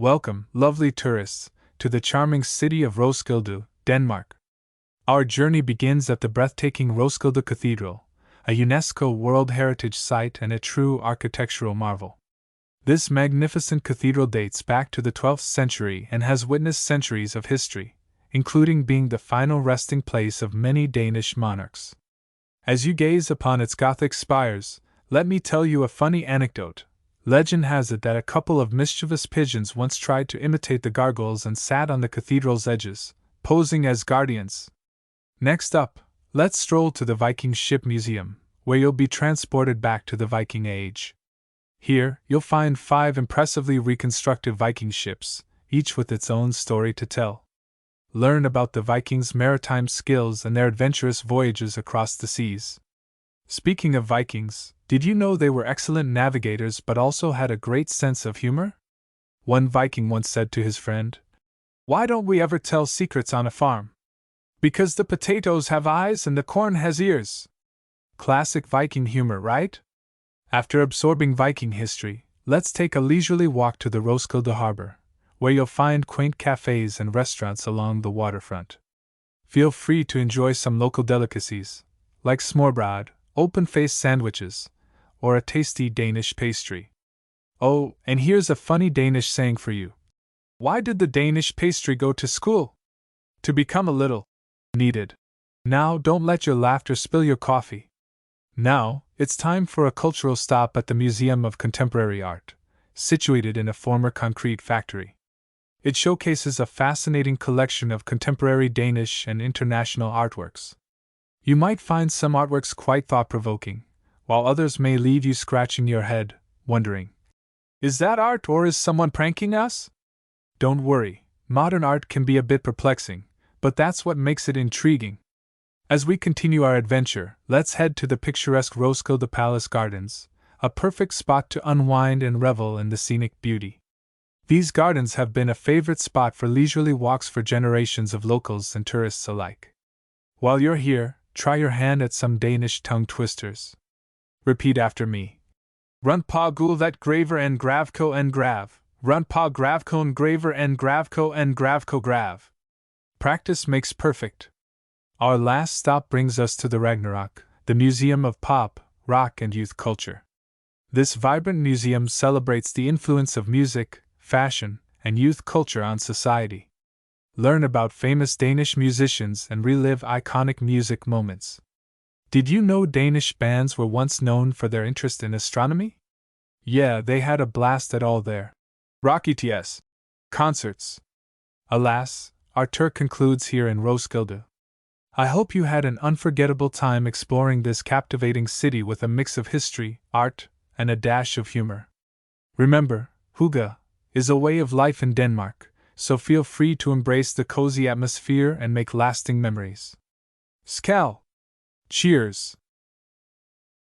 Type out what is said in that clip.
Welcome, lovely tourists, to the charming city of Roskilde, Denmark. Our journey begins at the breathtaking Roskilde Cathedral, a UNESCO World Heritage Site and a true architectural marvel. This magnificent cathedral dates back to the 12th century and has witnessed centuries of history, including being the final resting place of many Danish monarchs. As you gaze upon its Gothic spires, let me tell you a funny anecdote. Legend has it that a couple of mischievous pigeons once tried to imitate the gargoyles and sat on the cathedral's edges, posing as guardians. Next up, let's stroll to the Viking Ship Museum, where you'll be transported back to the Viking Age. Here, you'll find 5 impressively reconstructed Viking ships, each with its own story to tell. Learn about the Vikings' maritime skills and their adventurous voyages across the seas. Speaking of Vikings, did you know they were excellent navigators but also had a great sense of humor? One Viking once said to his friend, "Why don't we ever tell secrets on a farm? Because the potatoes have eyes and the corn has ears." Classic Viking humor, right? After absorbing Viking history, let's take a leisurely walk to the Roskilde harbor, where you'll find quaint cafes and restaurants along the waterfront. Feel free to enjoy some local delicacies, like smørbrød, open-faced sandwiches, or a tasty Danish pastry. Oh, and here's a funny Danish saying for you. Why did the Danish pastry go to school? To become a little needed. Now don't let your laughter spill your coffee. Now, it's time for a cultural stop at the Museum of Contemporary Art, situated in a former concrete factory. It showcases a fascinating collection of contemporary Danish and international artworks. You might find some artworks quite thought-provoking, while others may leave you scratching your head, wondering, is that art or is someone pranking us? Don't worry, modern art can be a bit perplexing, but that's what makes it intriguing. As we continue our adventure, let's head to the picturesque Roskilde Palace Gardens, a perfect spot to unwind and revel in the scenic beauty. These gardens have been a favorite spot for leisurely walks for generations of locals and tourists alike. While you're here, try your hand at some Danish tongue twisters. Repeat after me. Runt på gulvet graver en gravko en grav. Runt på gravkon graver en gravko en gravko grav. Practice makes perfect. Our last stop brings us to the Ragnarok, the Museum of Pop, Rock and Youth Culture. This vibrant museum celebrates the influence of music, fashion, and youth culture on society. Learn about famous Danish musicians and relive iconic music moments. Did you know Danish bands were once known for their interest in astronomy? Yeah, they had a blast at all their Rockets concerts. Alas, our tour concludes here in Roskilde. I hope you had an unforgettable time exploring this captivating city with a mix of history, art, and a dash of humor. Remember, hygge is a way of life in Denmark, so feel free to embrace the cozy atmosphere and make lasting memories. Skål! Cheers!